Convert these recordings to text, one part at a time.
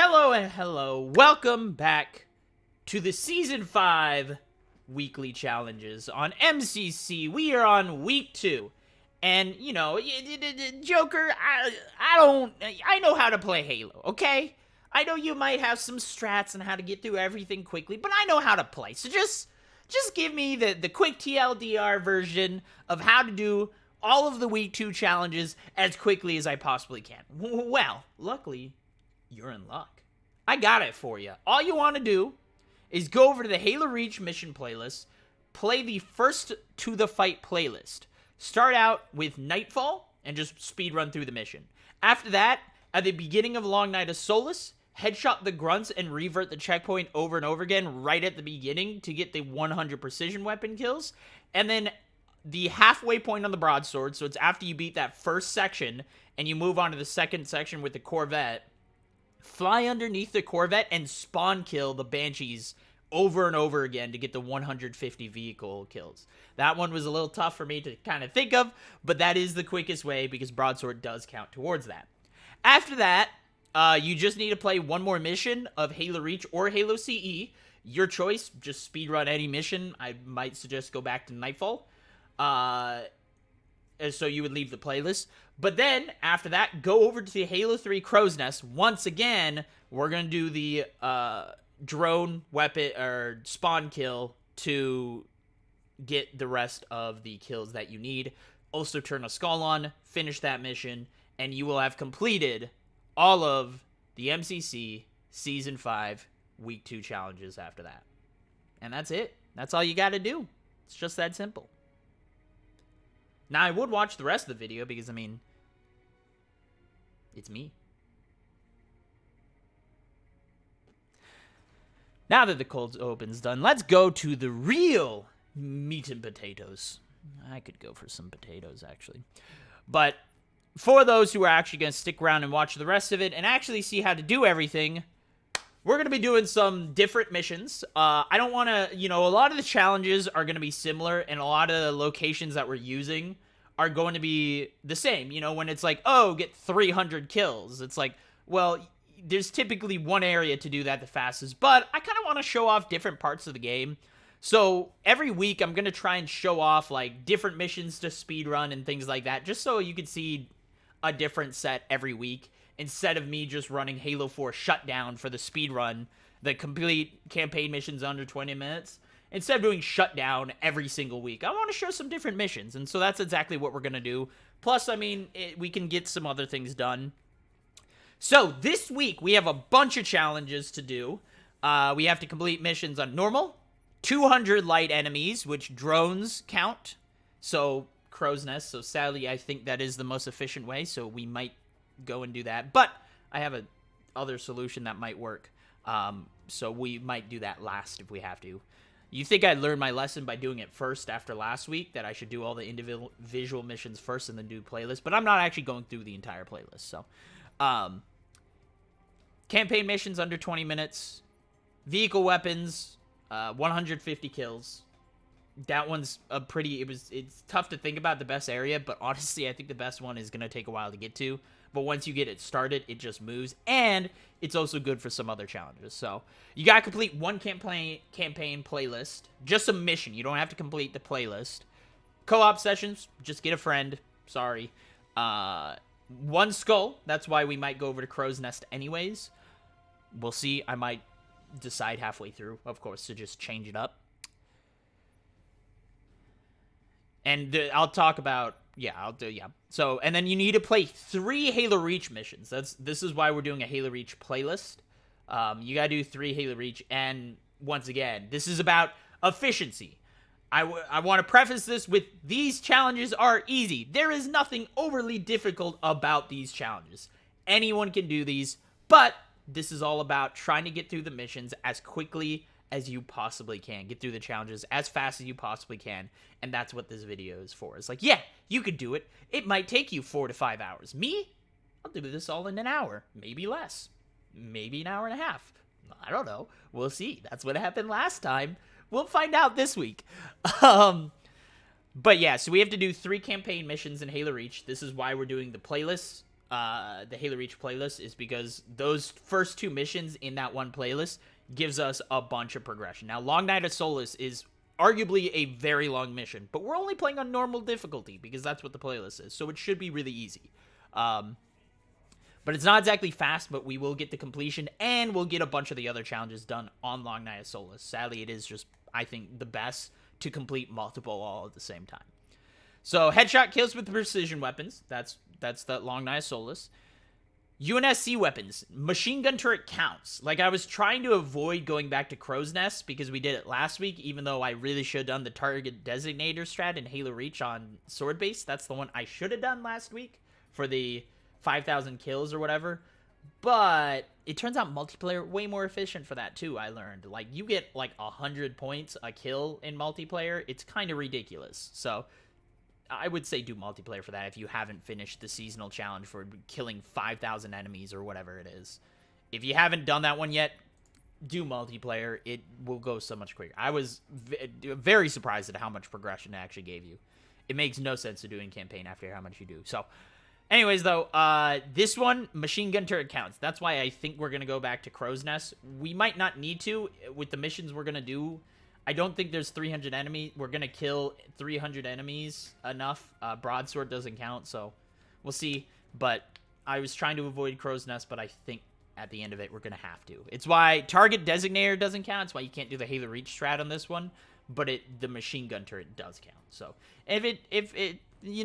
Hello and hello. Welcome back to the Season 5 weekly challenges on MCC. We are on week 2. And, you know, Joker, I know how to play Halo, okay? I know you might have some strats on how to get through everything quickly, but I know how to play. So just give me the quick TLDR version of how to do all of the week 2 challenges as quickly as I possibly can. Well, luckily, you're in luck. I got it for you. All you want to do is go over to the Halo Reach mission playlist, play the First to the Fight playlist. Start out with Nightfall and just speed run through the mission. After that, at the beginning of Long Night of Solace, headshot the grunts and revert the checkpoint over and over again right at the beginning to get the 100 precision weapon kills. And then the halfway point on the broadsword, so it's after you beat that first section and you move on to the second section with the Corvette, fly underneath the Corvette and spawn kill the Banshees over and over again to get the 150 vehicle kills. That one was a little tough for me to kind of think of, but that is the quickest way because broadsword does count towards that. After that, you just need to play one more mission of Halo Reach or Halo CE. Your choice, just speedrun any mission. I might suggest go back to Nightfall. So you would leave the playlist. But then, after that, go over to the Halo 3 Crow's Nest. Once again, we're going to do the drone weapon or spawn kill to get the rest of the kills that you need. Also turn a skull on, finish that mission, and you will have completed all of the MCC Season 5 Week 2 challenges after that. And that's it. That's all you got to do. It's just that simple. Now, I would watch the rest of the video because, I mean, it's me. Now that the cold open's done, let's go to the real meat and potatoes. I could go for some potatoes, actually. But for those who are actually going to stick around and watch the rest of it and actually see how to do everything, we're going to be doing some different missions. I don't want to, a lot of the challenges are going to be similar, and a lot of the locations that we're using are going to be the same. When it's like, oh, get 300 kills. It's like, well, there's typically one area to do that the fastest, but I kind of want to show off different parts of the game. So every week, I'm going to try and show off, like, different missions to speedrun and things like that, just so you can see a different set every week, instead of me just running Halo 4 Shutdown for the speedrun, the complete campaign missions under 20 minutes. Instead of doing Shutdown every single week, I want to show some different missions, and so that's exactly what we're going to do. Plus, I mean, we can get some other things done. So, this week, we have a bunch of challenges to do. We have to complete missions on normal, 200 light enemies, which drones count, so Crow's Nest, so sadly, I think that is the most efficient way, so we might go and do that, but I have a other solution that might work, so we might do that last if we have to. You think I learned my lesson by doing it first after last week, that I should do all the individual missions first and then do playlist, but I'm not actually going through the entire playlist, so. Campaign missions under 20 minutes, vehicle weapons, 150 kills. That one's a pretty, it's tough to think about the best area, but honestly, I think the best one is going to take a while to get to. But once you get it started, it just moves, and it's also good for some other challenges. So, you gotta complete one campaign playlist, just a mission. You don't have to complete the playlist. Co-op sessions, just get a friend. Sorry. One skull, that's why we might go over to Crow's Nest anyways. We'll see. I might decide halfway through, of course, to just change it up. And I'll talk about, So, and then you need to play 3 Halo Reach missions. This is why we're doing a Halo Reach playlist. You gotta do 3 Halo Reach, and once again, this is about efficiency. I want to preface this with, these challenges are easy. There is nothing overly difficult about these challenges. Anyone can do these, but this is all about trying to get through the missions as quickly as you possibly can. Get through the challenges as fast as you possibly can, and that's what this video is for. It's like, yeah, you could do it. It might take you 4 to 5 hours. Me? I'll do this all in an hour. Maybe less. Maybe an hour and a half. I don't know. We'll see. That's what happened last time. We'll find out this week. But yeah, so we have to do 3 campaign missions in Halo Reach. This is why we're doing the playlist. the Halo Reach playlist is because those first 2 missions in that one playlist gives us a bunch of progression. Now, Long Night of Solace is arguably a very long mission, but we're only playing on normal difficulty because that's what the playlist is, so it should be really easy. But it's not exactly fast, but we will get the completion, and we'll get a bunch of the other challenges done on Long Night of Solace. Sadly, it is just, I think, the best to complete multiple all at the same time. So, headshot kills with precision weapons. That's the Long Night of Solace. UNSC weapons. Machine gun turret counts. Like, I was trying to avoid going back to Crow's Nest because we did it last week, even though I really should have done the target designator strat in Halo Reach on sword base. That's the one I should have done last week for the 5,000 kills or whatever. But it turns out multiplayer way more efficient for that too, I learned. Like, you get like 100 points a kill in multiplayer. It's kind of ridiculous. So I would say do multiplayer for that if you haven't finished the seasonal challenge for killing 5,000 enemies or whatever it is. If you haven't done that one yet, do multiplayer. It will go so much quicker. I was very surprised at how much progression it actually gave you. It makes no sense to do in campaign after how much you do. So anyways, though, this one, machine gun turret counts. That's why I think we're going to go back to Crow's Nest. We might not need to with the missions we're going to do. I don't think there's 300 enemies. We're going to kill 300 enemies enough. Broadsword doesn't count, so we'll see. But I was trying to avoid Crow's Nest, but I think at the end of it, we're going to have to. It's why target designator doesn't count. It's why you can't do the Halo Reach strat on this one. But the machine gun turret does count. So if it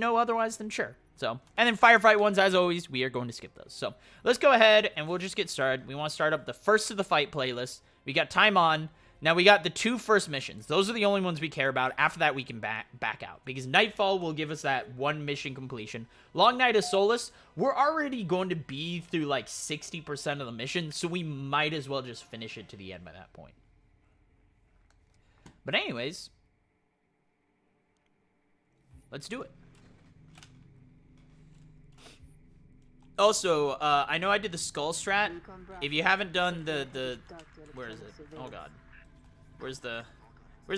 otherwise, then sure. So, and then firefight ones, as always, we are going to skip those. So let's go ahead and we'll just get started. We want to start up the first of the fight playlist. We got time on. Now, we got the 2 first missions. Those are the only ones we care about. After that, we can back out. Because Nightfall will give us that 1 mission completion. Long Night of Solace, we're already going to be through like 60% of the mission. So we might as well just finish it to the end by that point. But anyways, let's do it. Also, I know I did the skull strat. If you haven't done the where is it? Oh god. Where's the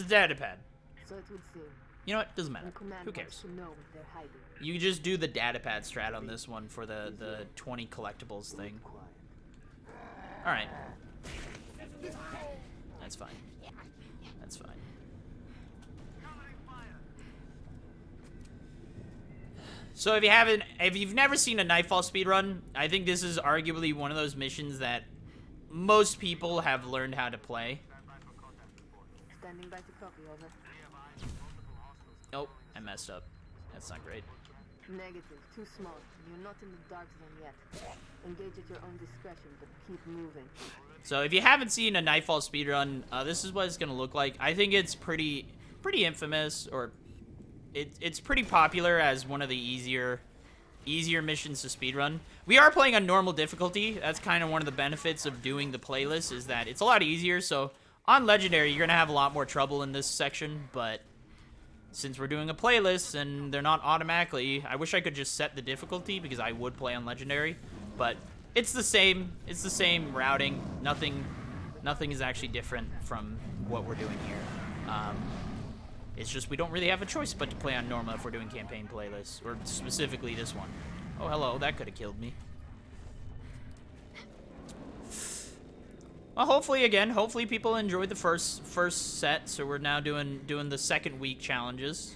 data pad? You know what? Doesn't matter. Who cares? You just do the data pad strat on this one for the 20 collectibles thing. Alright. That's fine. That's fine. So if you've never seen a Nightfall speedrun, I think this is arguably one of those missions that most people have learned how to play. Standing by to copy, over. Oh, I messed up. That's not great. Negative, too small. You're not in the dark zone yet. Engage at your own discretion, but keep moving. So if you haven't seen a Nightfall speedrun, this is what it's gonna look like. I think it's pretty infamous, or it's pretty popular as one of the easier missions to speedrun. We are playing on normal difficulty. That's kind of one of the benefits of doing the playlist, is that it's a lot easier. So on Legendary, you're gonna have a lot more trouble in this section, but since we're doing a playlist and they're not automatically, I wish I could just set the difficulty because I would play on Legendary, but it's the same routing. Nothing is actually different from what we're doing here. It's just we don't really have a choice but to play on normal if we're doing campaign playlists, or specifically this one. Oh, hello, that could have killed me. Well, hopefully people enjoyed the first set, so we're now doing the second week challenges.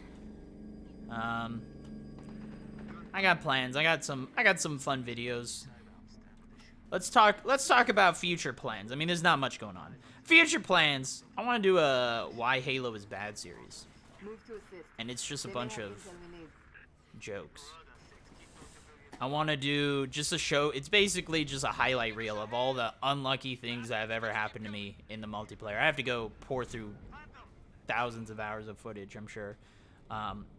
I got plans. I got some fun videos. Let's talk about future plans. I mean, there's not much going on. Future plans. I want to do a Why Halo is Bad series. And it's just a bunch of jokes. I want to do just a show. It's basically just a highlight reel of all the unlucky things that have ever happened to me in the multiplayer. I have to go pour through thousands of hours of footage, I'm sure.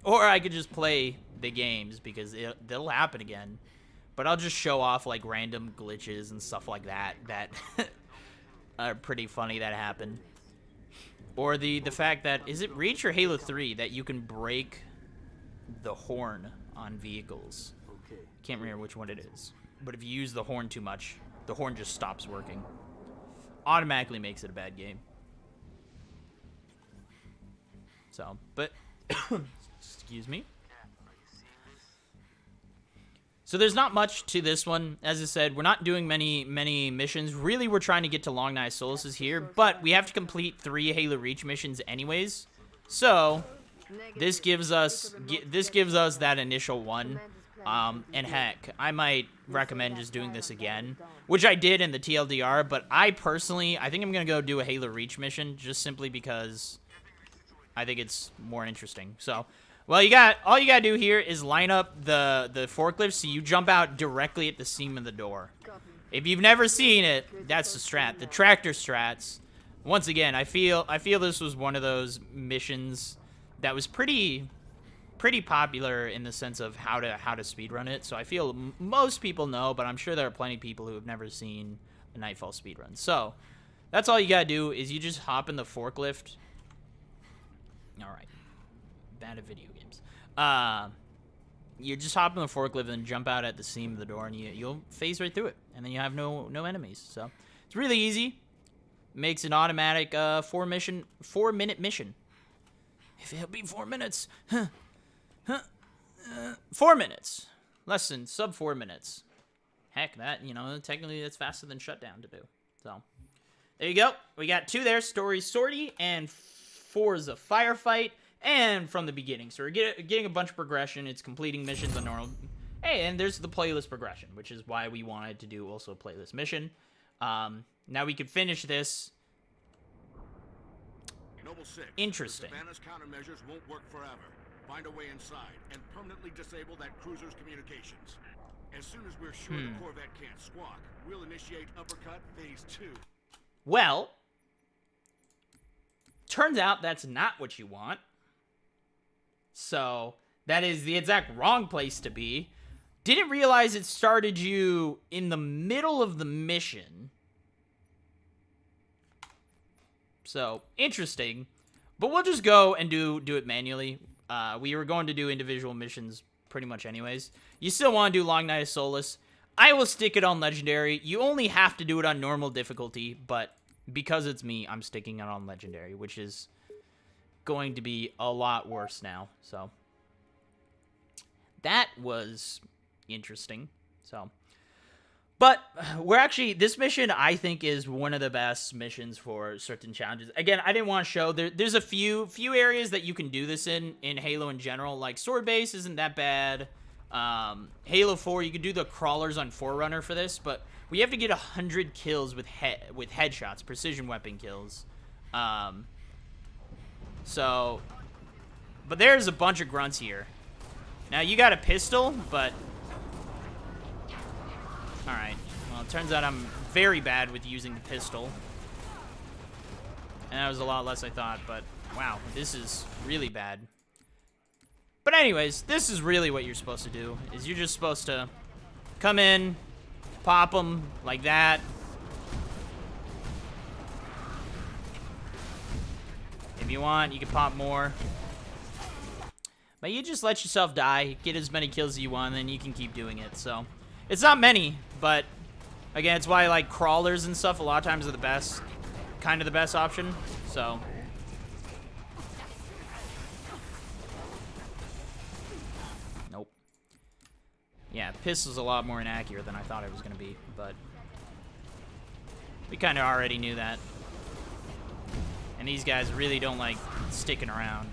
Or I could just play the games because they'll happen again. But I'll just show off like random glitches and stuff like that are pretty funny that happen. Or the fact that, is it Reach or Halo 3 that you can break the horn on vehicles? Can't remember which one it is. But if you use the horn too much, the horn just stops working. Automatically makes it a bad game. But excuse me. So there's not much to this one. As I said, we're not doing many missions. Really, we're trying to get to Long Night Solaces here, but we have to complete 3 Halo Reach missions anyways. So this gives us that initial one. And heck, I might recommend just doing this again, which I did in the TLDR, but I think I'm going to go do a Halo Reach mission just simply because I think it's more interesting. So, well, all you got to do here is line up the forklift so you jump out directly at the seam of the door. If you've never seen it, that's the strat. The tractor strats. Once again, I feel this was one of those missions that was pretty popular in the sense of how to speedrun it. So I feel most people know, but I'm sure there are plenty of people who have never seen a Nightfall speedrun. So that's all you gotta do is you just hop in the forklift. All right, bad at video games. You just hop in the forklift and jump out at the seam of the door, and you'll phase right through it, and then you have no enemies. So it's really easy. Makes an automatic 4-minute mission. If it'll be 4 minutes, 4 minutes. Less than sub 4 minutes. Heck, that, technically that's faster than Shutdown to do. So, there you go. We got 2 there, Story Sortie and Forza Firefight, and From the Beginning. So we're getting a bunch of progression. It's completing missions on normal. Hey, and there's the playlist progression, which is why we wanted to do also a playlist mission. Now we can finish this. Noble 6. Interesting. Savannah's countermeasures won't work forever. Find a way inside and permanently disable that cruiser's communications. As soon as we're sure the Corvette can't squawk, we'll initiate Uppercut Phase 2. Well, turns out that's not what you want. So, that is the exact wrong place to be. Didn't realize it started you in the middle of the mission. So, interesting. But we'll just go and do it manually. We were going to do individual missions pretty much anyways. You still want to do Long Night of Solace. I will stick it on Legendary. You only have to do it on normal difficulty, but because it's me, I'm sticking it on Legendary, which is going to be a lot worse now. So, that was interesting. So, but this mission, I think, is one of the best missions for certain challenges. Again, I didn't want to show, there's a few areas that you can do this in Halo in general. Like, Sword Base isn't that bad. Halo 4, you could do the crawlers on Forerunner for this, but we have to get 100 kills with headshots, precision weapon kills. So, but there's a bunch of grunts here. Now, you got a pistol, but alright, well, it turns out I'm very bad with using the pistol. And that was a lot less I thought, but wow, this is really bad. But anyways, this is really what you're supposed to do, is you're just supposed to come in, pop them like that. If you want, you can pop more. But you just let yourself die, get as many kills as you want, and then you can keep doing it, so. It's not many, but again, it's why like crawlers and stuff a lot of times are the best, kind of the best option. So, nope. Yeah, pistol's a lot more inaccurate than I thought it was gonna be, but we kind of already knew that. And these guys really don't like sticking around.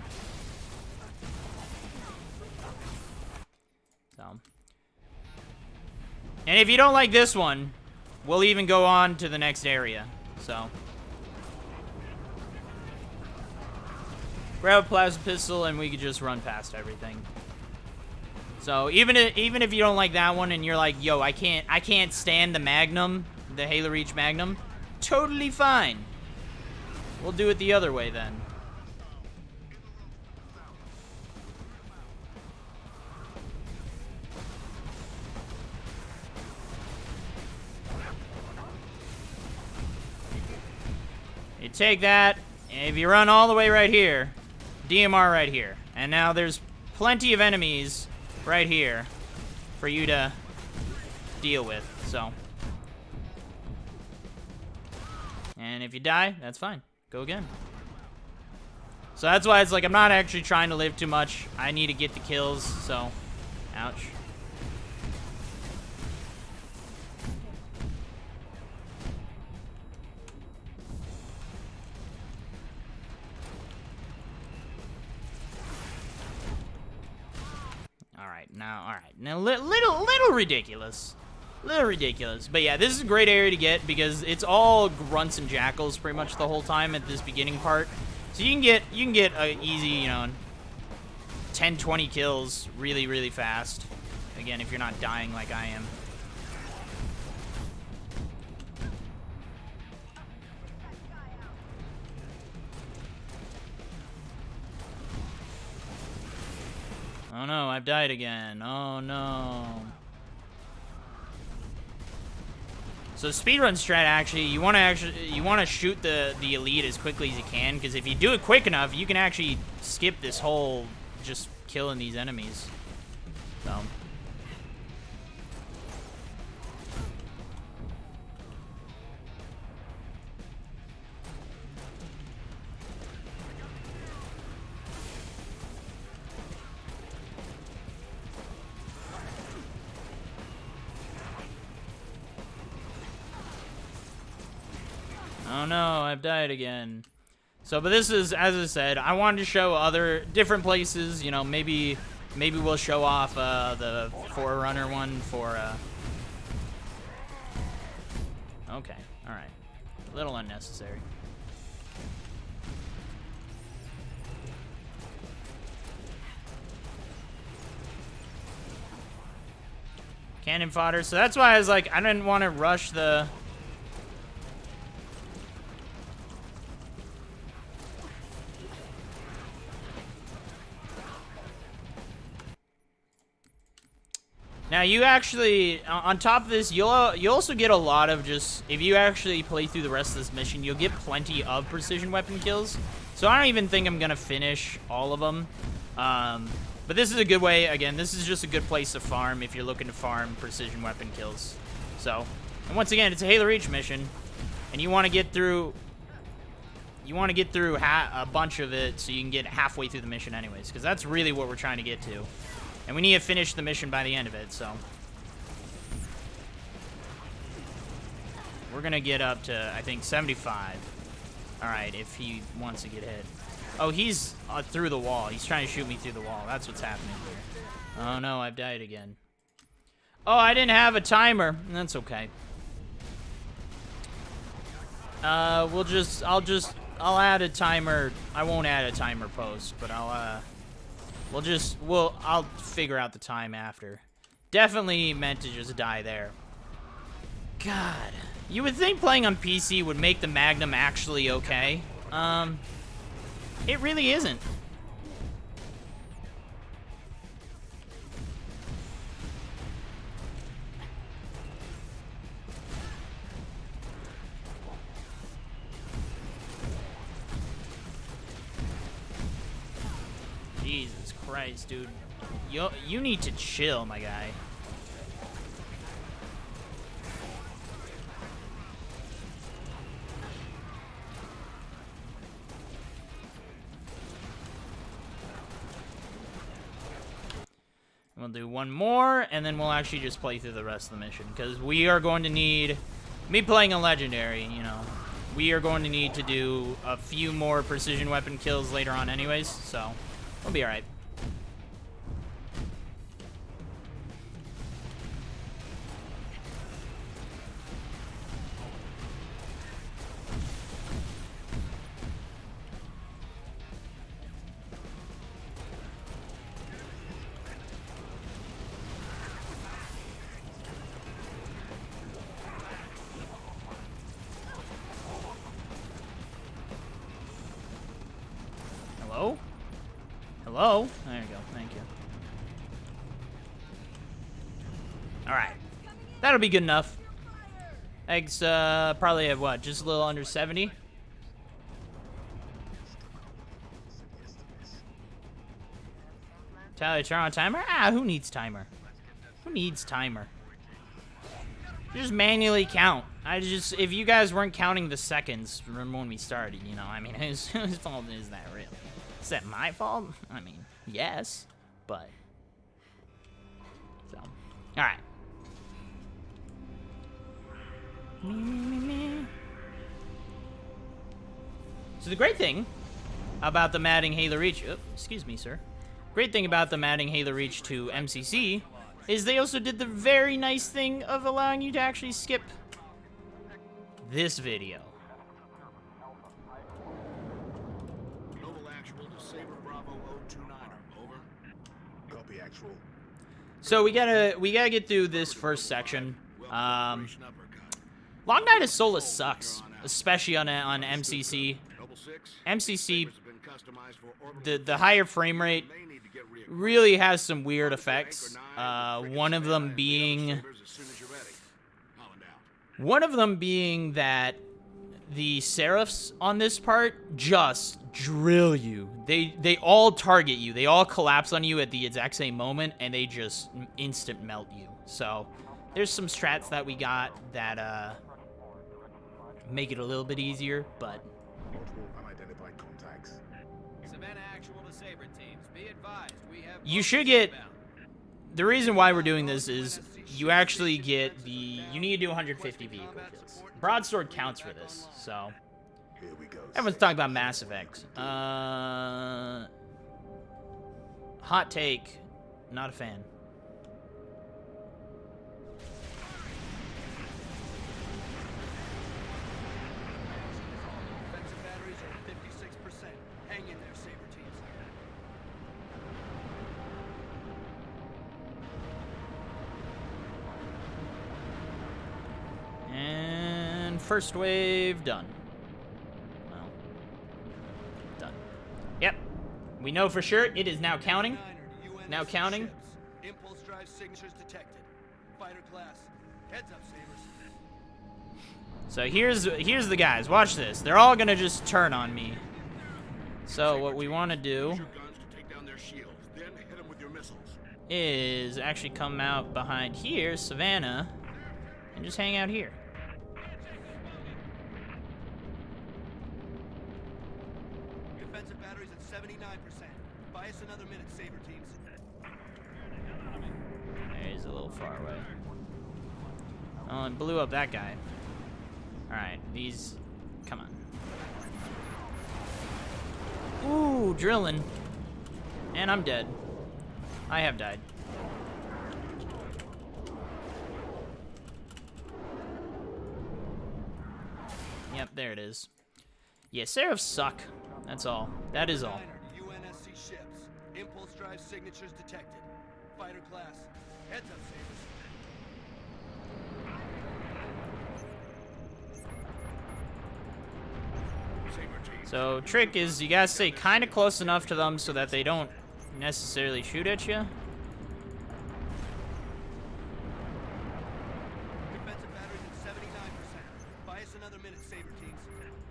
So. And if you don't like this one, we'll even go on to the next area. So, grab a plasma pistol and we could just run past everything. So even if you don't like that one and you're like, yo, I can't stand the Magnum, the Halo Reach Magnum, totally fine. We'll do it the other way then. You take that, and if you run all the way right here, DMR right here. And now there's plenty of enemies right here for you to deal with, so. And if you die, that's fine. Go again. So that's why it's like I'm not actually trying to live too much. I need to get the kills, so. Ouch. All right. Now, little ridiculous. Little ridiculous. But yeah, this is a great area to get because it's all grunts and jackals pretty much the whole time at this beginning part. So you can get a easy, you know, 10, 20 kills really fast. Again, if you're not dying like I am. Oh no, I've died again. Oh no. So speedrun strat actually, you want to shoot the elite as quickly as you can, because if you do it quick enough, you can actually skip this whole just killing these enemies. So. Oh no, I've died again. So, but this is, as I said, I wanted to show other different places. You know, maybe we'll show off the Forerunner one for. Okay, all right, a little unnecessary. Cannon fodder. So that's why I was like, I didn't want to rush the. Now you actually, on top of this, you'll also get a lot of just, if you actually play through the rest of this mission, you'll get plenty of precision weapon kills. So I don't even think I'm going to finish all of them. But this is a good way, again, this is just a good place to farm if you're looking to farm precision weapon kills. So, and once again, it's a Halo Reach mission, and you want to get through, a bunch of it so you can get halfway through the mission anyways, because that's really what we're trying to get to. And we need to finish the mission by the end of it, so. We're gonna get up to, I think, 75. Alright, if he wants to get hit. Oh, he's through the wall. He's trying to shoot me through the wall. That's what's happening here. Oh no, I've died again. Oh, I didn't have a timer. That's okay. I'll add a timer. I won't add a timer post, but I'll figure out the time after. Definitely meant to just die there. God. You would think playing on PC would make the Magnum actually okay. It really isn't. Jesus Christ, dude. You need to chill, my guy. We'll do one more, and then we'll actually just play through the rest of the mission, because we are going to need, me playing a legendary, you know, we are going to need to do a few more precision weapon kills later on anyways, so we'll be alright. Hello? Hello? There you go. Thank you. Alright. That'll be good enough. Eggs, probably at what? Just a little under 70? Tally, turn on timer? Ah, who needs timer? Who needs timer? Just manually count. If you guys weren't counting the seconds from when we started, you know, I mean, whose fault is that really? Is that my fault? I mean, yes, but. So, alright. So the great thing about the Madding Halo Reach, oh, excuse me, sir. Great thing about them adding Halo Reach to MCC is they also did the very nice thing of allowing you to actually skip this video. Noble Actual to Saber Bravo 029. Over. Copy actual. So we gotta get through this first section. Long Night of Solace sucks, especially on MCC. MCC, the higher frame rate really has some weird effects. One of them being that the Seraphs on this part just drill you. They all target you. They all collapse on you at the exact same moment, and they just instant melt you. So there's some strats that we got that make it a little bit easier, but Multiple unidentified contacts. Savannah Actual to Saber teams. Be advised, we have you should get... The reason why we're doing this is you actually get the... You need to do 150 vehicle kills. Broadsword counts for this, so... Here we go. Everyone's talking about Mass Effect. Hot take, not a fan. Defensive batteries are at 56%. Hang in there, Saber teams. And first wave done. Well, done. Yep. We know for sure it is now counting. Now counting. Ships. Impulse drive signatures detected. Fighter class. Heads up, Sabers. So here's the guys. Watch this. They're all gonna just turn on me. So what we want to do Use your guns to take down their shields, then hit them with your missiles. is actually come out behind here, Savannah, and just hang out here. Defensive batteries at 79%. Buy us another minute, Saber teams. He's a little far away. Oh, and blew up that guy. Alright, these... Come on. Ooh, drilling. And I'm dead. I have died. Yep, there it is. Yeah, Seraphs suck. That's all. That is all. UNSC ships. Impulse drive signatures detected. Fighter class. Heads up, Sabers. So, trick is you gotta stay kind of close enough to them so that they don't necessarily shoot at you. Defensive batteries at 79%. Buy us another minute, Saber teams.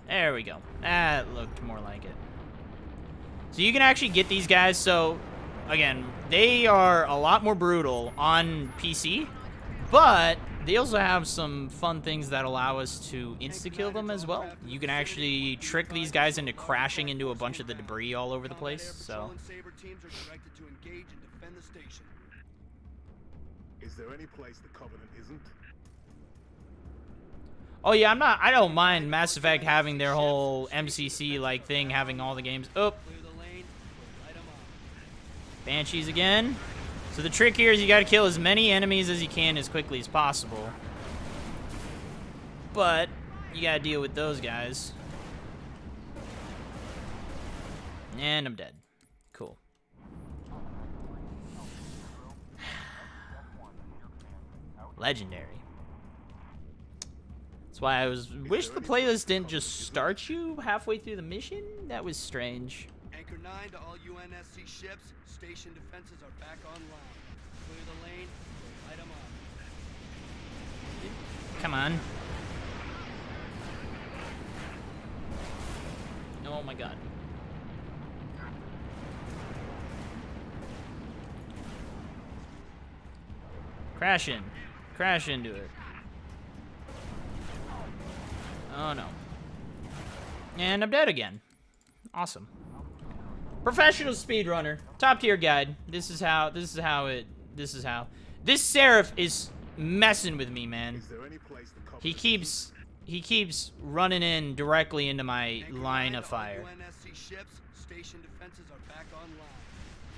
There we go. That looked more like it. So you can actually get these guys. So, again, they are a lot more brutal on PC, but they also have some fun things that allow us to insta-kill them as well. You can actually trick these guys into crashing into a bunch of the debris all over the place. So, Saber teams are directed to engage and defend the station. Is there any place the Covenant isn't? oh yeah, I don't mind Mass Effect having their whole MCC like thing, having all the games. Oh, Clear the lane. We'll light 'em up. Banshees again. So the trick here is you gotta kill as many enemies as you can as quickly as possible. But you gotta deal with those guys. And I'm dead. Cool. Legendary. That's why I wish the playlist didn't just start you halfway through the mission. That was strange. Anchor 9 to all UNSC ships. Station defenses are back online. Clear the lane. We'll light 'em up. Come on. Oh my god. Crash in. Crash into it. Oh no. And I'm dead again. Awesome. Professional speedrunner. Top tier guide. This is how. This Seraph is messing with me, man. Is there any place the Covenant He keeps running in directly into my Anchor line 9 of to all fire. UNSC ships. Station defenses are back online.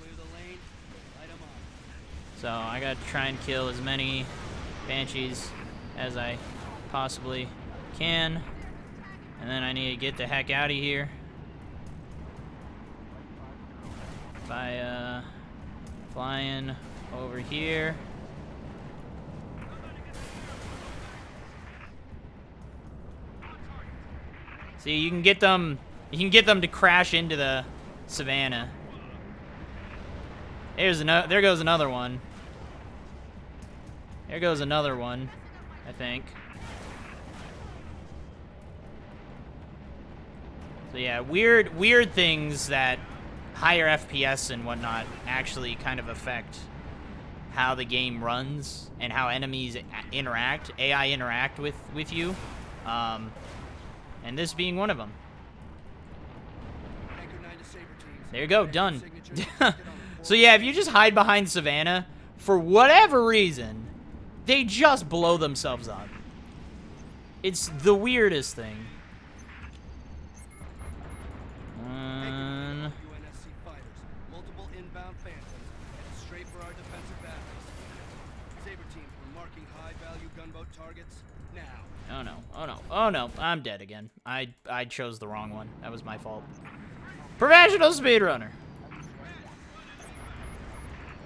Clear Clear the lane. Light them up. So I gotta try and kill as many Banshees as I possibly can. And then I need to get the heck out of here by flying over here. See, you can get them to crash into the savannah. There goes another one. There goes another one, I think. So yeah, weird things that higher FPS and whatnot actually kind of affect how the game runs and how enemies interact, AI interact with you. And this being one of them. There you go, done. So yeah, if you just hide behind Savannah, for whatever reason, they just blow themselves up. It's the weirdest thing. UNSC fighters, multiple inbound phantoms, headed straight for our defensive batteries. Saber team, we're marking high-value gunboat targets now. Oh no, oh no, oh no, I'm dead again. I chose the wrong one. That was my fault. Professional speedrunner.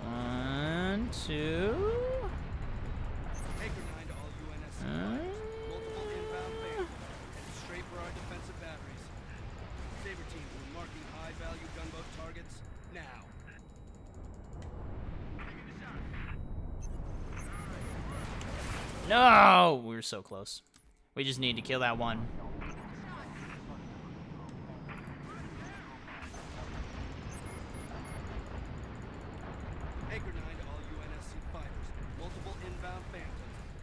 1, 2. Anchor 9 to all UNSC fighters, multiple inbound phantoms, headed straight for our defensive batteries. Saber team, we're marking high-value gunboat targets now. No, we were so close. We just need to kill that one. Anchor 9 to all UNSC fighters, multiple inbound phantoms,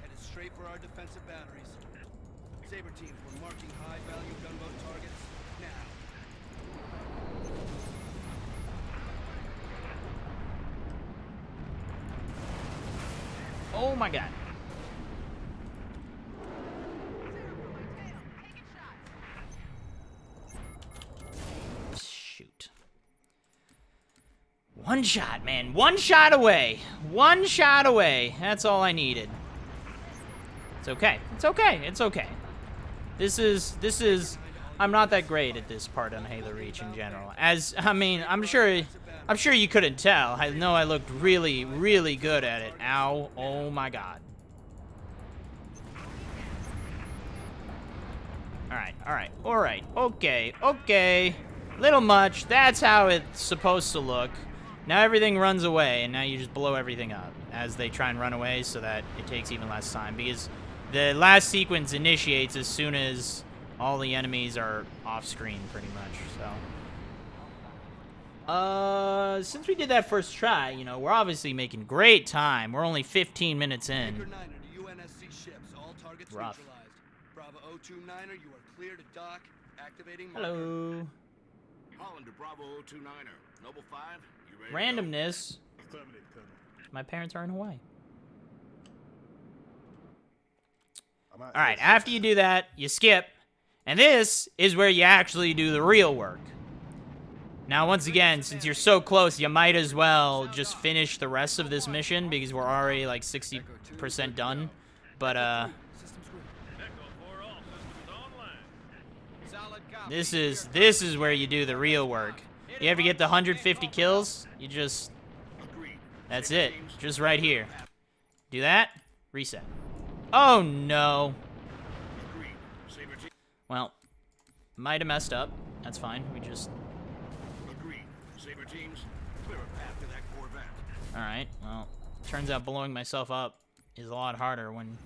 headed straight for our defensive batteries. Saber team, we're marking high-value gunboat targets now. Oh my god. Shoot. One shot, man. One shot away. One shot away. That's all I needed. It's okay. It's okay. It's okay. This is I'm not that great at this part on Halo Reach in general. I'm sure you couldn't tell. I know I looked really, really good at it. Ow. Oh my god. Alright. Okay. Little much. That's how it's supposed to look. Now everything runs away, and now you just blow everything up as they try and run away so that it takes even less time. Because the last sequence initiates as soon as all the enemies are off screen, pretty much, so. Since we did that first try, you know, we're obviously making great time. We're only 15 minutes Anchor in. 9 to UNSC ships, all targets Rough. neutralized. Bravo 029er, you are clear to dock. Activating marker. Hello. Holland to Bravo 029er. Noble 5, you ready? Randomness. Affirmative, Colonel. My parents are in Hawaii. I'm out. Alright, after you do that, you skip. And this is where you actually do the real work. Now, once again, since you're so close, you might as well just finish the rest of this mission because we're already like 60% done. But, this is where you do the real work. You ever get the 150 kills? You just... That's it. Just right here. Do that. Reset. Oh, no. Well, might have messed up. That's fine. We just... Agreed. Saber teams, clear a path to that Corvette. Alright, well, turns out blowing myself up is a lot harder when...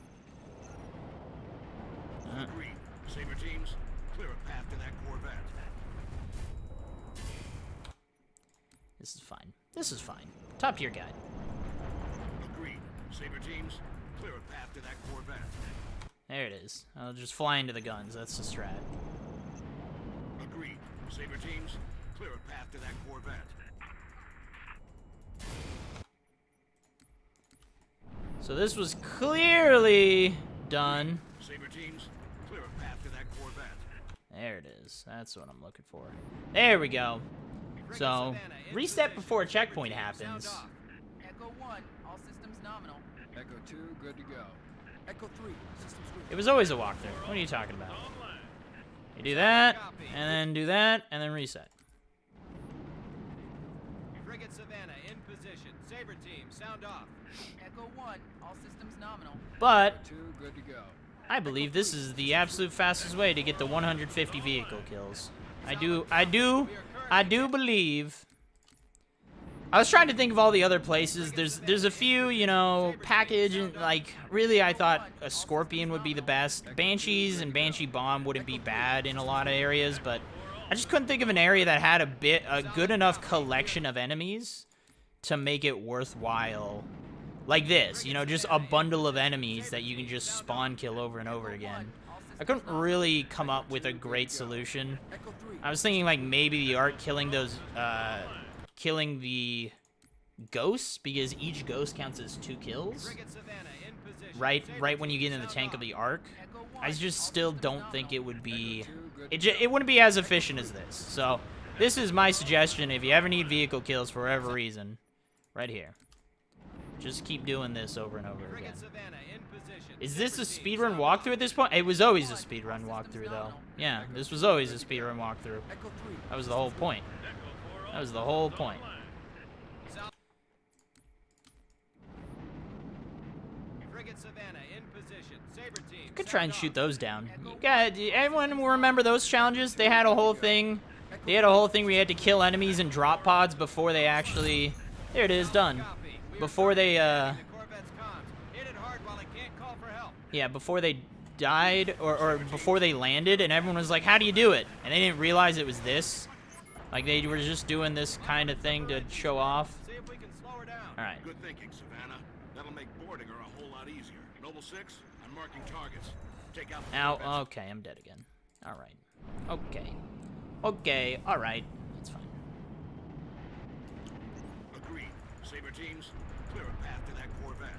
Agreed. Saber teams, clear a path to that Corvette. This is fine. This is fine. Top tier guy. Agreed. Saber teams, clear a path to that Corvette. There it is. I'll just fly into the guns. That's the strat. Agreed. Saber teams, clear a path to that Corvette. So this was clearly done. Saber teams, clear a path to that Corvette. There it is. That's what I'm looking for. There we go. So, reset before a checkpoint happens. Echo 1, all systems nominal. Echo 2, good to go. Echo 3, systems green. It was always a walkthrough. What are you talking about? You do that, and then do that, and then reset. Frigate Savannah in position. Saber team, sound off. Echo 1, all systems nominal. But 2, good to go. I believe this is the absolute fastest way to get the 150 vehicle kills. I do believe. I was trying to think of all the other places. There's a few, you know, package and like really I thought a Scorpion would be the best. Banshees and Banshee Bomb wouldn't be bad in a lot of areas, but I just couldn't think of an area that had a good enough collection of enemies to make it worthwhile. Like this, you know, just a bundle of enemies that you can just spawn kill over and over again. I couldn't really come up with a great solution. I was thinking like maybe the Ark killing those, killing the ghosts, because each ghost counts as 2 kills. Right when you get in the tank of the Ark. I just still don't think it would be, it wouldn't be as efficient as this. So this is my suggestion if you ever need vehicle kills for whatever reason, right here. Just keep doing this over and over again. Is this a speedrun walkthrough at this point? It was always a speedrun walkthrough, though. Yeah, this was always a speedrun walkthrough. That was the whole point. That was the whole point. Frigate Savannah in position. Saber team. You could try and shoot those down. Everyone will remember those challenges? They had a whole thing. They had a whole thing where you had to kill enemies in drop pods before they actually... There it is, done. Before they, yeah, before they died, or before they landed, and everyone was like, how do you do it? And they didn't realize it was this. Like, they were just doing this kind of thing to show off. Alright. Good thinking, Savannah. That'll make boarding her a whole lot easier. Noble 6, I'm marking targets. Take out the Ow, Corvettes. okay, I'm dead again. Alright. Okay. Okay, alright. That's fine. Agreed. Saber teams, clear a path to that Corvette.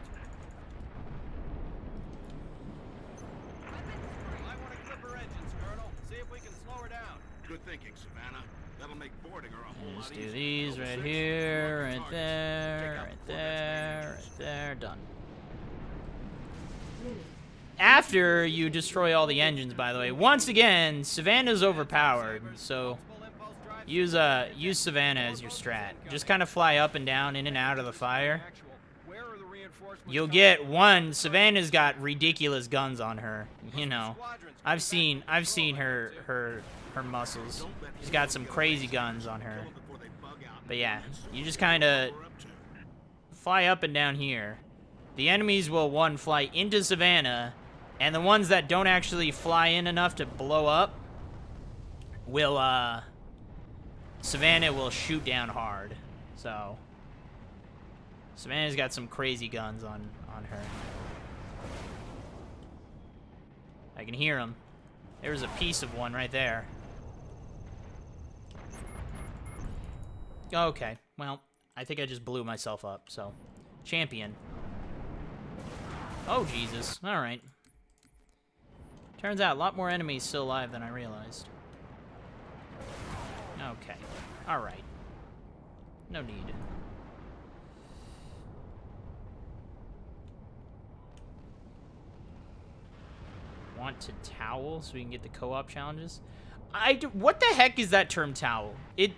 I want to clip her engines, Colonel. See if we can slow her down. Good thinking, Savannah. That'll make boarding her a whole lot Just easier. do these Noble right 6, here, marking right targets. there, Take out right the Corvette's there, engines. right there, done. After you destroy all the engines, by the way, once again, Savannah's overpowered, so use Savannah as your strat. Just kind of fly up and down, in and out of the fire. Where are the reinforcements? You'll get one. Savannah's got ridiculous guns on her. You know, I've seen her muscles. She's got some crazy guns on her. But yeah, you just kind of fly up and down here. The enemies will, one, fly into Savannah, and the ones that don't actually fly in enough to blow up will, Savannah will shoot down hard. So, Savannah's got some crazy guns on her. I can hear them. There's a piece of one right there. Okay, well, I think I just blew myself up, so. Champion. Oh, Jesus. Alright. Turns out a lot more enemies still alive than I realized. Okay. Alright. No need. Want to towel so we can get the co-op challenges? What the heck is that term towel?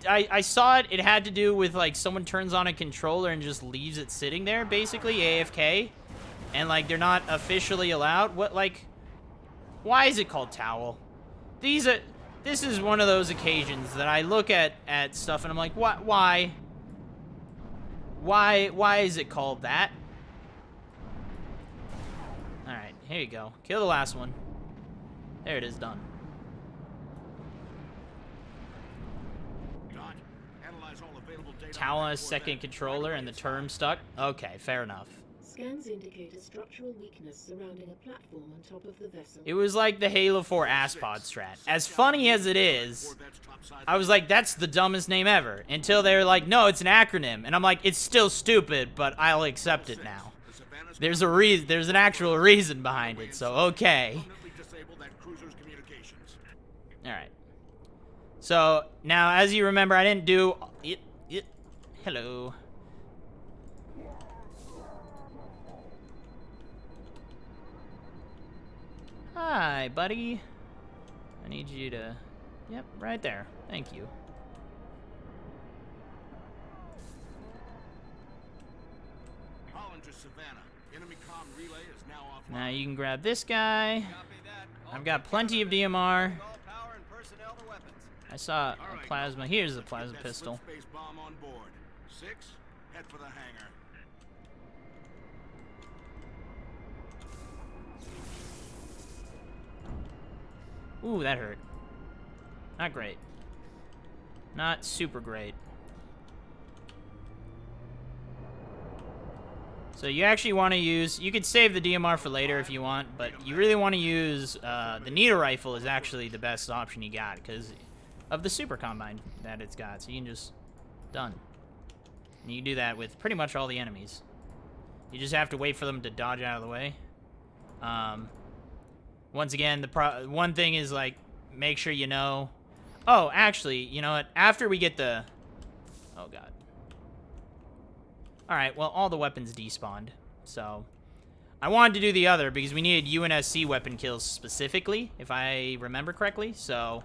I saw it. It had to do with, like, someone turns on a controller and just leaves it sitting there, basically, AFK. And, like, they're not officially allowed. What, like, why is it called towel? This is one of those occasions that I look at stuff and I'm like, why? Why is it called that? Alright, here you go. Kill the last one. There it is, done. Dot. Analyze all available data. Towel on on that a second Corvette. controller and the term stuck? Okay, fair enough. Scans indicate a structural weakness surrounding a platform on top of the vessel. It was like the Halo 4 Aspod strat. As funny as it is, Corvette's topside I was like, that's the dumbest name ever. Until they were like, no, it's an acronym. And I'm like, it's still stupid, but I'll accept it now. The Savannah's There's a reason. There's an actual reason behind it, so okay. permanently disable that cruiser's communications. Alright. So, now, as you remember, I didn't do Hello. Hi, buddy. I need you to... Yep, right there. Thank you. Holland to Savannah. Enemy comm relay is now offline. Now you can grab this guy. Copy that. All I've got tech plenty of equipment, DMR. all power and personnel to weapons. I saw All a right, plasma. Nova, Here's the let's get plasma that pistol. slip space bomb on board. 6, head for the hangar. Ooh, that hurt. Not great. Not super great. So you actually want to use... You could save the DMR for later if you want, but you really want to use... the needle rifle is actually the best option you got because of the super combine that it's got. So you can just... Done. And you can do that with pretty much all the enemies. You just have to wait for them to dodge out of the way. Once again, one thing is, like, make sure you know... Oh, actually, you know what? After we get the... Oh, God. Alright, well, all the weapons despawned. So, I wanted to do the other because we needed UNSC weapon kills specifically, if I remember correctly. So,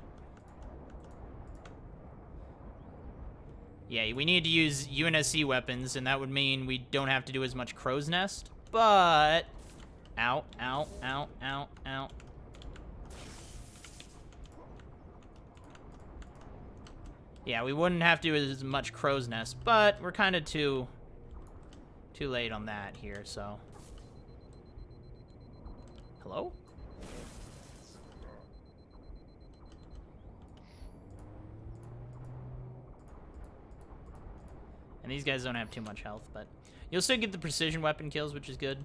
yeah, we need to use UNSC weapons, and that would mean we don't have to do as much Crow's Nest. But... Ow, ow, ow, ow, ow. Yeah, we wouldn't have to do as much Crow's Nest, but we're kind of too late on that here, so... Hello? And these guys don't have too much health, but... You'll still get the precision weapon kills, which is good.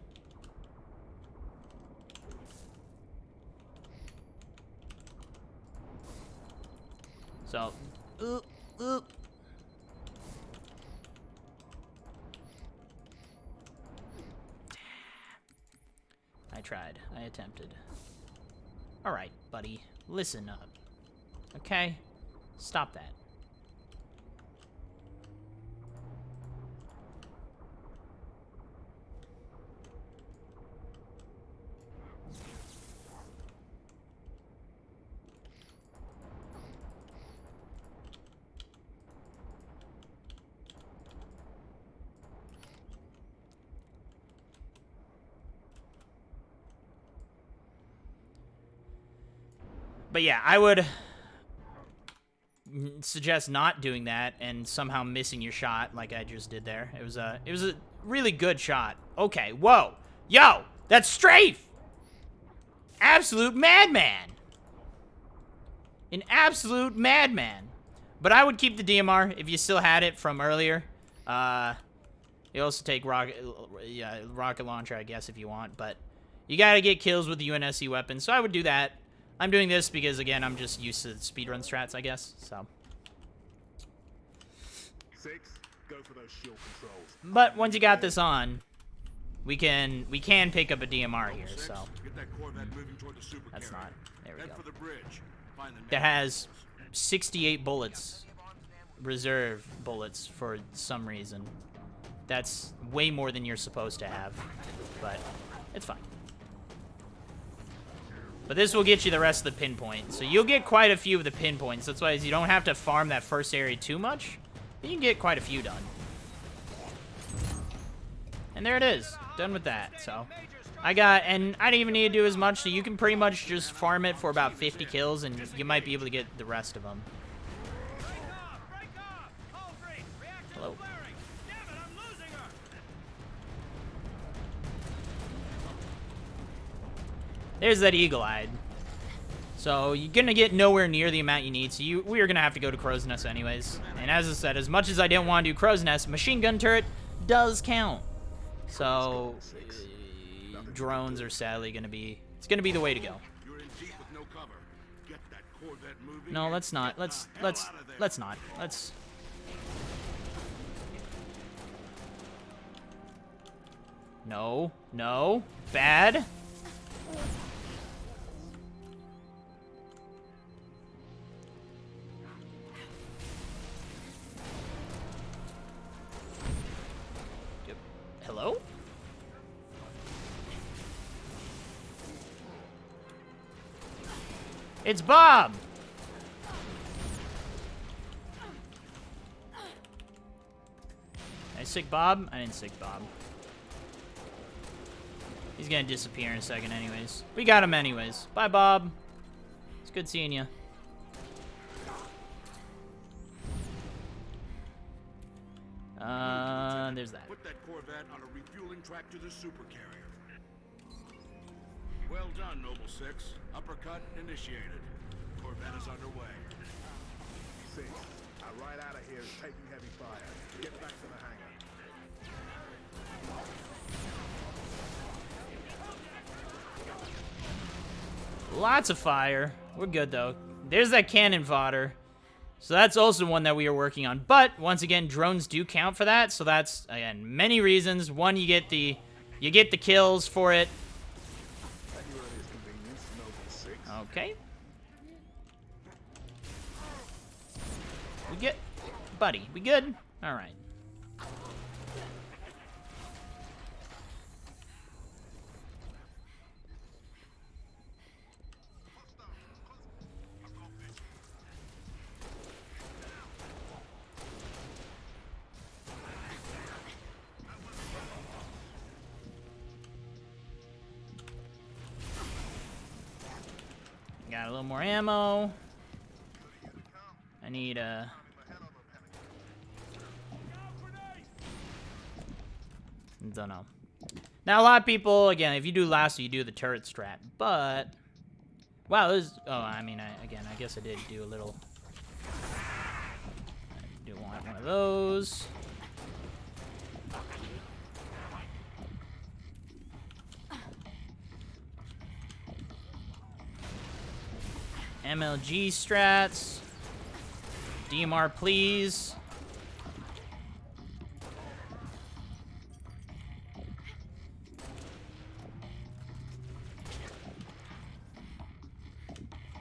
So... I tried. I attempted. Alright, buddy. Listen up. Okay? Stop that. But yeah, I would suggest not doing that and somehow missing your shot like I just did there. It was a really good shot. Okay, whoa. Yo, that's Strafe! Absolute madman. An absolute madman. But I would keep the DMR if you still had it from earlier. You also take rocket launcher, I guess, if you want. But you gotta get kills with the UNSC weapon, so I would do that. I'm doing this because, again, I'm just used to speedrun strats, I guess, so. 6, go for those shield controls. But once you got this on, we can pick up a DMR here, so. Get that Corvette moving toward the super That's carrier. not. There we Head go. for the bridge. Find the That has 68 bullets, reserve bullets for some reason. That's way more than you're supposed to have, but it's fine. But this will get you the rest of the pinpoint. So you'll get quite a few of the pinpoints. That's why you don't have to farm that first area too much. You can get quite a few done. And there it is. Done with that. So and I didn't even need to do as much. So you can pretty much just farm it for about 50 kills and you might be able to get the rest of them. Hello. There's that eagle-eyed. So you're gonna get nowhere near the amount you need. So we are gonna have to go to Crow's Nest anyways. And as I said, as much as I didn't want to do Crow's Nest, machine gun turret does count. So drones are sadly gonna be. It's gonna be the way to go. You're in deep with no cover. Get that Corvette moving. No, let's not. Let's not. Let's. No. No. Bad. It's Bob! Did I sick Bob? I didn't sick Bob. He's gonna disappear in a second anyways. We got him anyways. Bye, Bob. It's good seeing you. There's that. Put that Corvette on a refueling track to the super carrier. Well done, Noble 6. Uppercut initiated. Corvette is underway. 6. Our ride out of here is taking heavy fire. Get back to the hangar. Lots of fire. We're good, though. There's that cannon fodder. So that's also one that we are working on. But, once again, drones do count for that. So that's, again, many reasons. One, you get the kills for it. At your earliest convenience, Noble 6. Okay. We get... Buddy, we good? Alright. Got a little more ammo. I need a... Don't know. Now, a lot of people, again, if you do lasso, you do the turret strat. But, wow, this... Oh, I mean, again, I guess I did do a little... I do want one of those. MLG strats. DMR, please.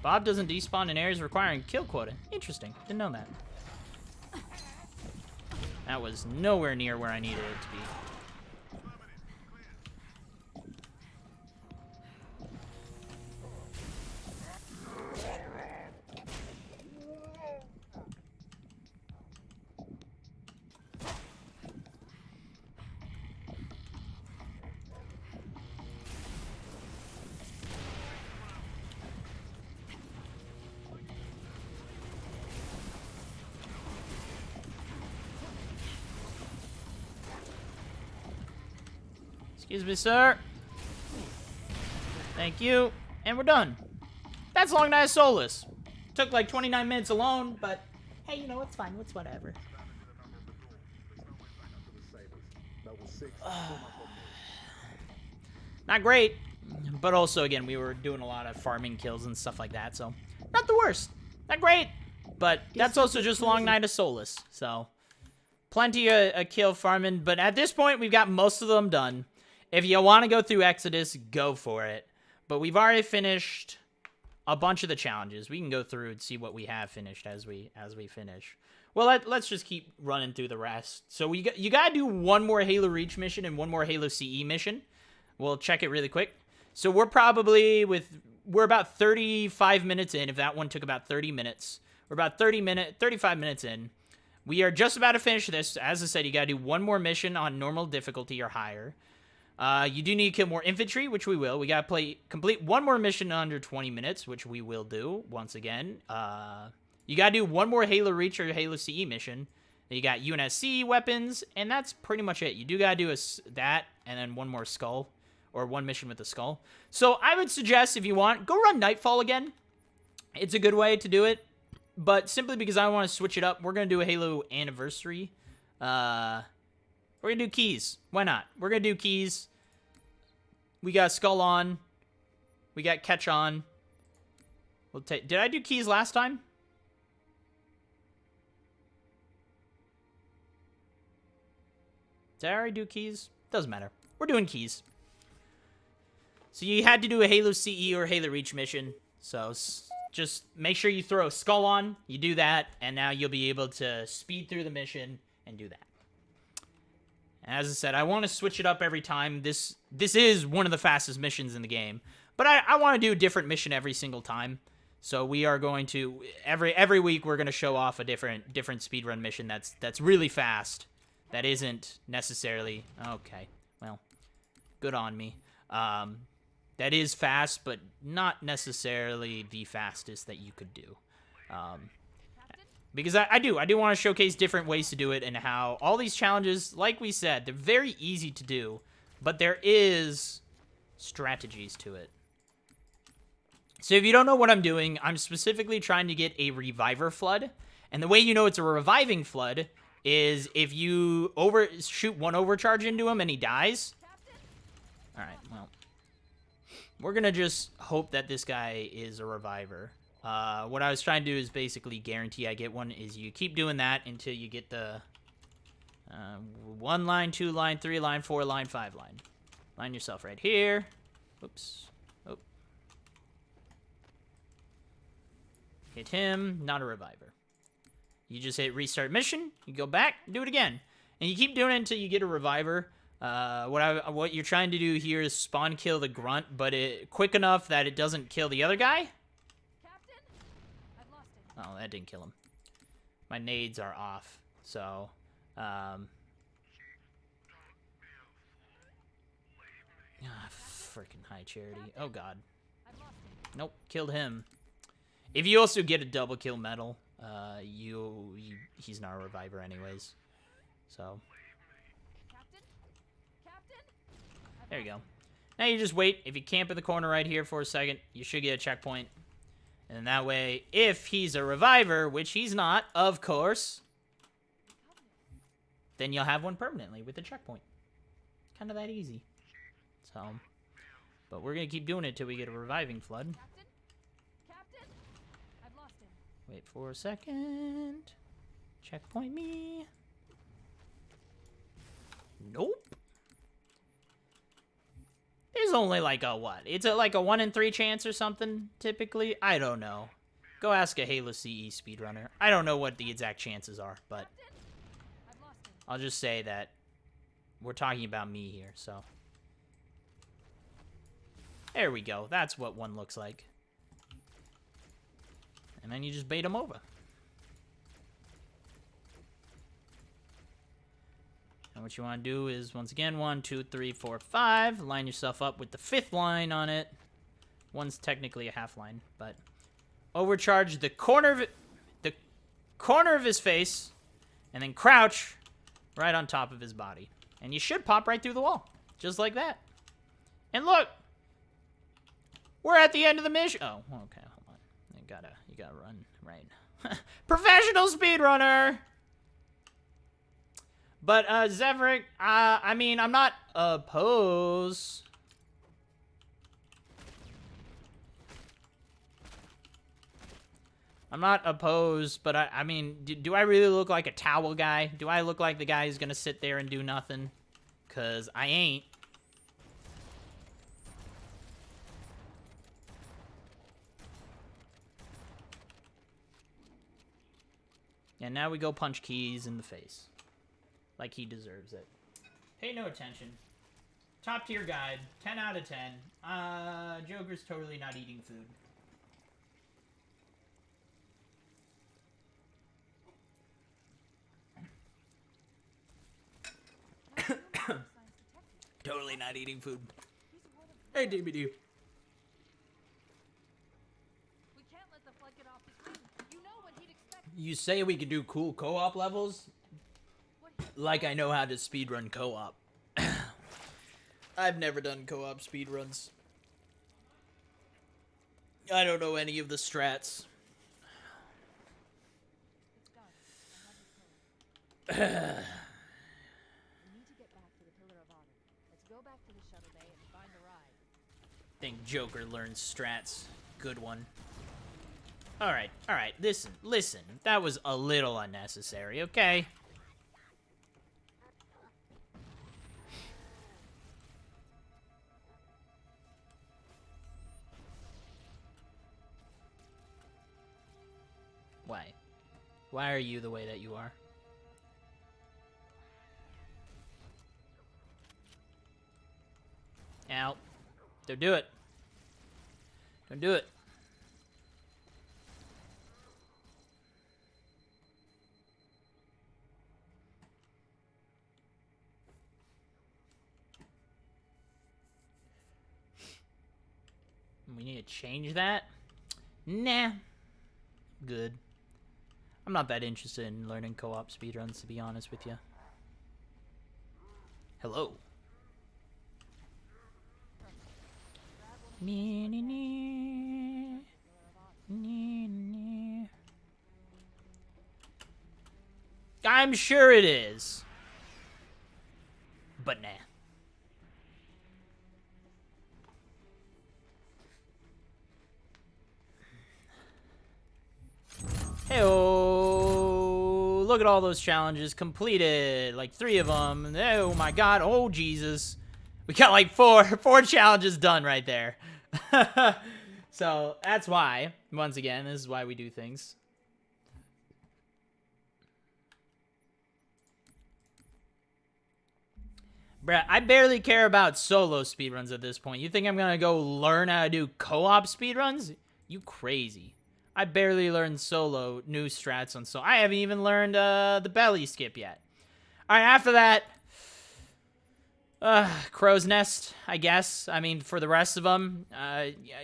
Bob doesn't despawn in areas requiring kill quota. Interesting. Didn't know that. That was nowhere near where I needed it to be. Excuse me, sir. Thank you. And we're done. That's Long Night of Solace. Took like 29 minutes alone, but hey, you know, it's fine. It's whatever. Noble 6. Not great, but also, again, we were doing a lot of farming kills and stuff like that, so not the worst. Not great, but that's also just Long Night of Solace, so plenty of kill farming, but at this point, we've got most of them done. If you want to go through Exodus, go for it. But we've already finished a bunch of the challenges. We can go through and see what we have finished as we finish. Well, let's just keep running through the rest. So you gotta do one more Halo Reach mission and one more Halo CE mission. We'll check it really quick. So we're about 35 minutes in. If that one took about 30 minutes, we're about 35 minutes in. We are just about to finish this. As I said, you gotta do one more mission on normal difficulty or higher. You do need to kill more infantry, which we will. We gotta complete one more mission in under 20 minutes, which we will do, once again. You gotta do one more Halo Reach or Halo CE mission. Then you got UNSC weapons, and that's pretty much it. You do gotta do that, and then one more skull, or one mission with a skull. So I would suggest, if you want, go run Nightfall again. It's a good way to do it, but simply because I want to switch it up, we're gonna do a Halo Anniversary. We're going to do keys. Why not? We're going to do keys. We got skull on. We got catch on. Did I do keys last time? Did I already do keys? Doesn't matter. We're doing keys. So you had to do a Halo CE or Halo Reach mission. So just make sure you throw a skull on. You do that, and now you'll be able to speed through the mission and do that. As I said, I want to switch it up every time. This is one of the fastest missions in the game. But I want to do a different mission every single time. So we are going to every week we're going to show off a different speedrun mission that's really fast. That isn't necessarily okay. Well, good on me. That is fast, but not necessarily the fastest that you could do. Because I do want to showcase different ways to do it and how all these challenges, like we said, they're very easy to do, but there is strategies to it. So if you don't know what I'm doing, I'm specifically trying to get a reviver flood. And the way you know it's a reviving flood is if you shoot one overcharge into him and he dies. Alright, well. We're going to just hope that this guy is a reviver. What I was trying to do is basically guarantee I get one, is you keep doing that until you get the 1 line, 2 line, 3 line, 4 line, 5 line. Line yourself right here. Oops. Oh. Hit him, not a reviver. You just hit restart mission, you go back, do it again. And you keep doing it until you get a reviver. What you're trying to do here is spawn kill the grunt, but quick enough that it doesn't kill the other guy. Captain, I've lost him. Oh, that didn't kill him. My nades are off, so freaking high charity. Oh god. I've lost him. Nope, killed him. If you also get a double kill medal, he's not a reviver anyways. So Captain? there you go. Now you just wait. If you camp in the corner right here for a second, you should get a checkpoint. And that way, if he's a reviver, which he's not, of course, then you'll have one permanently with a checkpoint. Kind of that easy. So, but we're going to keep doing it till we get a reviving flood. Captain, I've lost him. Wait for a second. Checkpoint me. Nope. There's only like a what? It's like a 1 in 3 chance or something, typically? I don't know. Go ask a Halo CE speedrunner. I don't know what the exact chances are, but I've lost him. I'll just say that we're talking about me here, so. There we go. That's what one looks like. And then you just bait them over. And what you want to do is, once again, 1, 2, 3, 4, 5. Line yourself up with the 5th line on it. One's technically a half line, but overcharge the corner of his face, and then crouch right on top of his body. And you should pop right through the wall, just like that. And look, we're at the end of the mission. Oh, okay, hold on. You gotta run, right? Professional speedrunner. But, Zevrik, I mean, I'm not opposed. I'm not opposed, but I mean, do I really look like a towel guy? Do I look like the guy who's gonna sit there and do nothing? 'Cause I ain't. And now we go punch Keys in the face. Like he deserves it. Pay no attention. Top tier guide. 10 out of 10. Joker's totally not eating food. Totally not eating food. Hey, DVD. We can't let the flood get off the screen. You know what he'd expect. You say we could do cool co-op levels? Like I know how to speedrun co-op. I've never done co-op speedruns. I don't know any of the strats. It's done. I have your code. We need to get back to the Pillar of Honor. Let's go back to the shuttle bay and find a ride. Think Joker learns strats. Good one. Alright, listen. That was a little unnecessary, okay? Why? Why are you the way that you are? Out. Don't do it. Don't do it. We need to change that? Nah. Good. I'm not that interested in learning co-op speedruns, to be honest with you. Hello. I'm sure it is. But nah. Hey-oh, look at all those challenges completed. Like 3 of them. Oh my god. Oh Jesus. We got like four challenges done right there. So that's why, once again, this is why we do things. Bruh, I barely care about solo speedruns at this point. You think I'm gonna go learn how to do co-op speedruns? You crazy. I barely learned solo new strats on solo. I haven't even learned the belly skip yet. Alright, after that, Crow's Nest, I guess. I mean, for the rest of them,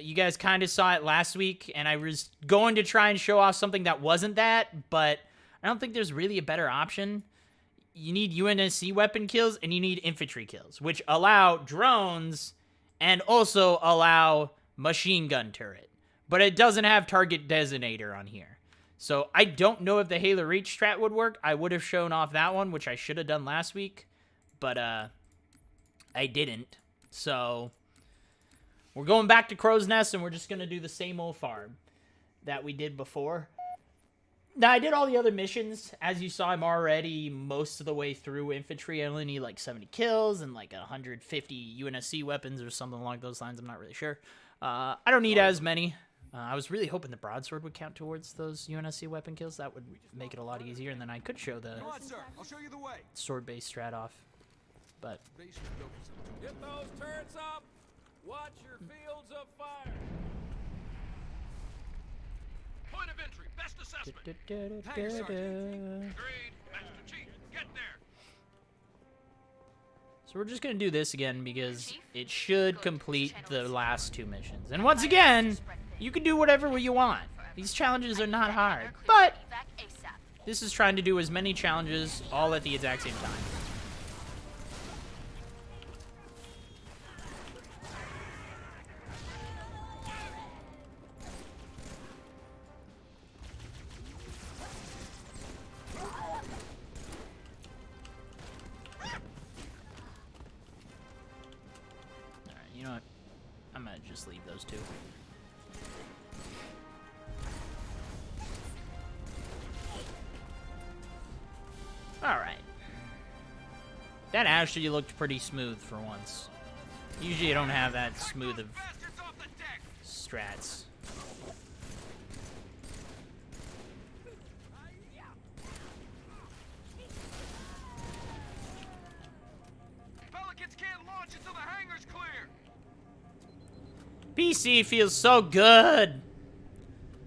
you guys kind of saw it last week, and I was going to try and show off something that wasn't that, but I don't think there's really a better option. You need UNSC weapon kills, and you need infantry kills, which allow drones and also allow machine gun turret. But it doesn't have target designator on here. So I don't know if the Halo Reach strat would work. I would have shown off that one, which I should have done last week. But I didn't. So we're going back to Crow's Nest, and we're just going to do the same old farm that we did before. Now, I did all the other missions. As you saw, I'm already most of the way through infantry. I only need like 70 kills and like 150 UNSC weapons or something along those lines. I'm not really sure. I don't need as many. I was really hoping the broadsword would count towards those UNSC weapon kills. That would make it a lot easier, and then I could show the sword-based strat off. But Get those turrets up! Watch your fields of fire! Point of entry, best assessment. Agreed. Master Chief, get there. So we're just going to do this again because it should complete the last 2 missions. And once again, you can do whatever you want. These challenges are not hard, but this is trying to do as many challenges all at the exact same time. Just leave those 2. Alright. That actually looked pretty smooth for once. Usually you don't have that smooth of strats. Pelicans can't launch until the hangar's clear. PC feels so good.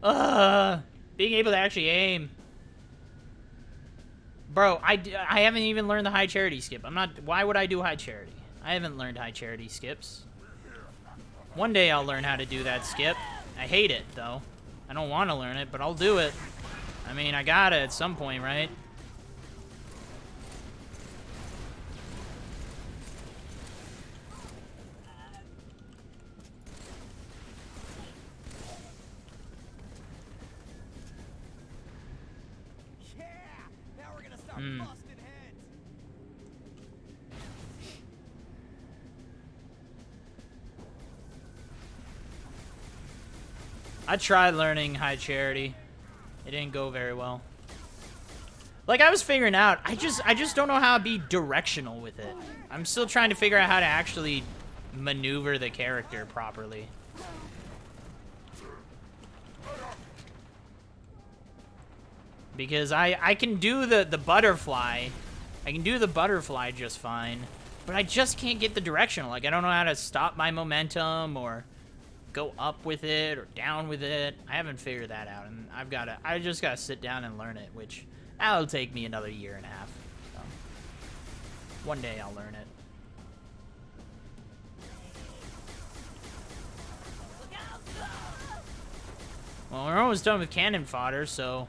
Being able to actually aim. Bro, I haven't even learned the high charity skip. Why would I do high charity? I haven't learned high charity skips. One day I'll learn how to do that skip. I hate it, though. I don't want to learn it, but I'll do it. I mean, I gotta at some point, right? I tried learning high charity. It didn't go very well. Like, I was figuring out, I just don't know how to be directional with it. I'm still trying to figure out how to actually maneuver the character properly. Because I can do the butterfly. I can do the butterfly just fine. But I just can't get the directional. Like, I don't know how to stop my momentum or go up with it or down with it. I haven't figured that out, and I just gotta sit down and learn it, which that'll take me another 1.5 years. So, one day I'll learn it. Well, we're almost done with cannon fodder, so...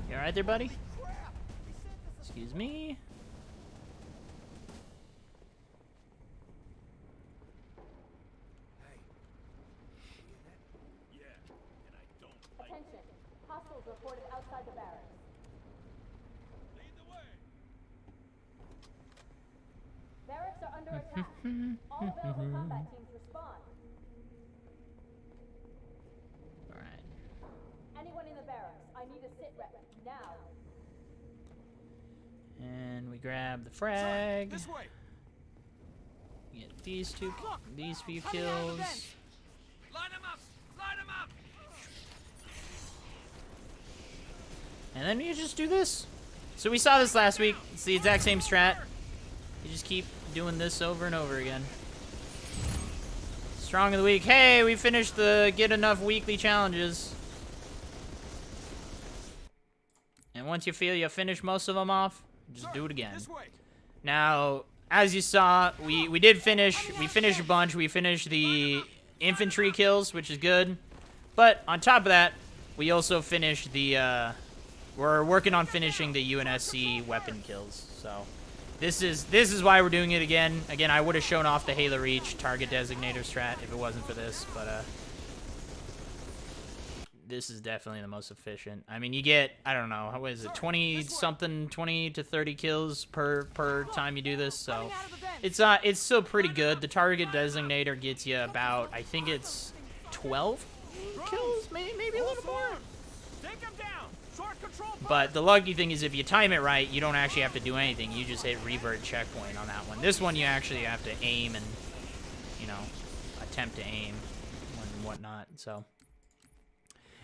You alright there, buddy? Excuse me? Attention. Hostiles reported outside the barracks. Barracks are under attack. All available combat teams respond. Alright. Anyone in the barracks, I need a sit rep now. And we grab the frag. This way. Get these few kills. Line them up! Line them up! And then you just do this. So we saw this last week. It's the exact same strat. You just keep doing this over and over again. Strong of the week. Hey, we finished the get enough weekly challenges. And once you feel you finish most of them off, just do it again. This way. Now, as you saw, we did finish. We finished a bunch. We finished the infantry kills, which is good. But on top of that, we also finished the... we're working on finishing the UNSC weapon kills. So this is why we're doing it again. Again, I would have shown off the Halo Reach target designator strat if it wasn't for this, but this is definitely the most efficient. I mean, you get, I don't know, what is it, 20 to 30 kills per time you do this, so it's still pretty good. The target designator gets you about, I think it's 12 kills, maybe a little more. Take them down! Short control! But the lucky thing is if you time it right, you don't actually have to do anything. You just hit revert checkpoint on that one. This one you actually have to aim and, you know, attempt to aim and whatnot, so...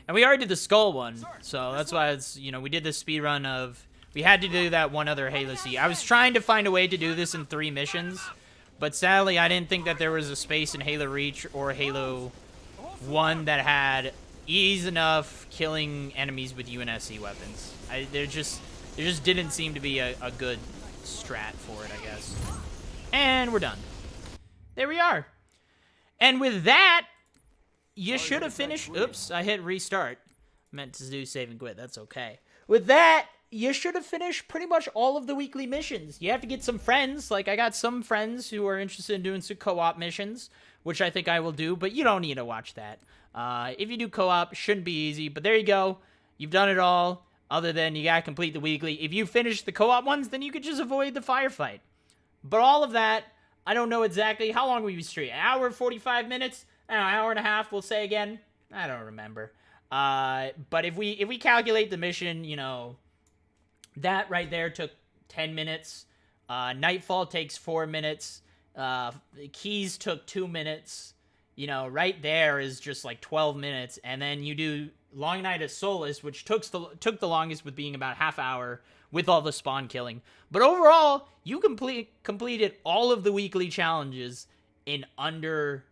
And we already did the skull one, so that's why it's, you know, we did the speed run of, we had to do that one other Halo C. I was trying to find a way to do this in 3 missions, but sadly I didn't think that there was a space in Halo Reach or Halo 1 that had ease enough killing enemies with UNSC weapons. There just didn't seem to be a good strat for it, I guess. And we're done. There we are. And with that, you should have finished... Oops, I hit restart. Meant to do save and quit. That's okay. With that, you should have finished pretty much all of the weekly missions. You have to get some friends. Like, I got some friends who are interested in doing some co-op missions, which I think I will do, but you don't need to watch that. If you do co-op, it shouldn't be easy, but there you go. You've done it all, other than you gotta complete the weekly. If you finish the co-op ones, then you could just avoid the firefight. But all of that, I don't know exactly. How long will you stream? An hour and 45 minutes? I don't know, an hour and a half, we'll say again. I don't remember. But if we calculate the mission, you know, that right there took 10 minutes. Nightfall takes 4 minutes. Keys took 2 minutes. You know, right there is just like 12 minutes. And then you do Long Night of Solace, which took the longest with being about half hour with all the spawn killing. But overall, you completed all of the weekly challenges in under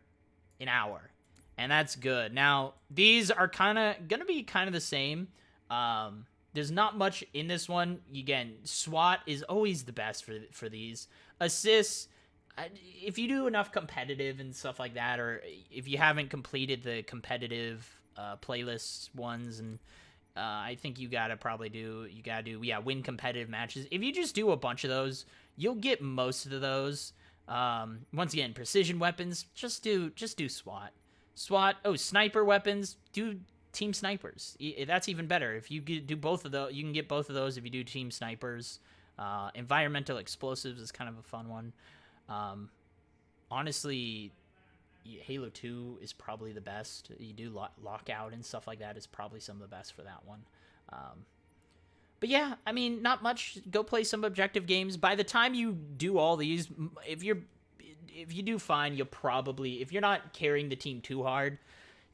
an hour, and that's good. Now, these are gonna be kind of the same. There's not much in this one. Again, SWAT is always the best for these. Assists, if you do enough competitive and stuff like that, or if you haven't completed the competitive playlists ones, and I think you gotta do win competitive matches. If you just do a bunch of those, you'll get most of those. Once again, precision weapons, just do SWAT. Oh, sniper weapons, do team snipers. That's even better. If you do both of those, you can get both of those if you do team snipers. Environmental explosives is kind of a fun one. Honestly, Halo 2 is probably the best. You do lockout and stuff like that is probably some of the best for that one. But yeah, I mean, not much. Go play some objective games. By the time you do all these, if you're if you do fine, you'll probably, if you're not carrying the team too hard,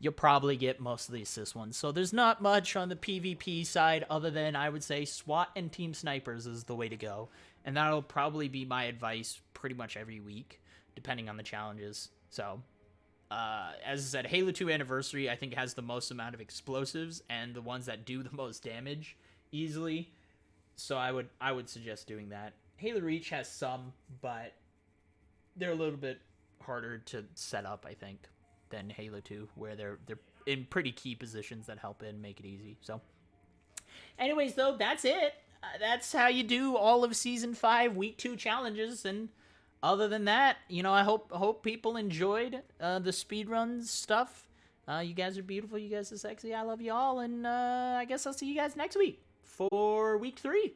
you'll probably get most of the assist ones. So there's not much on the PvP side other than, I would say, SWAT and team snipers is the way to go. And that'll probably be my advice pretty much every week, depending on the challenges. So, as I said, Halo 2 Anniversary, I think, has the most amount of explosives and the ones that do the most damage easily. So I would suggest doing that. Halo Reach has some, but they're a little bit harder to set up, I think, than Halo 2, where they're in pretty key positions that help it and make it easy. So, anyways, though, that's it. That's how you do all of Season 5 Week 2 challenges. And other than that, you know, I hope people enjoyed the speedrun stuff. You guys are beautiful. You guys are sexy. I love you all. And I guess I'll see you guys next week for Week 3.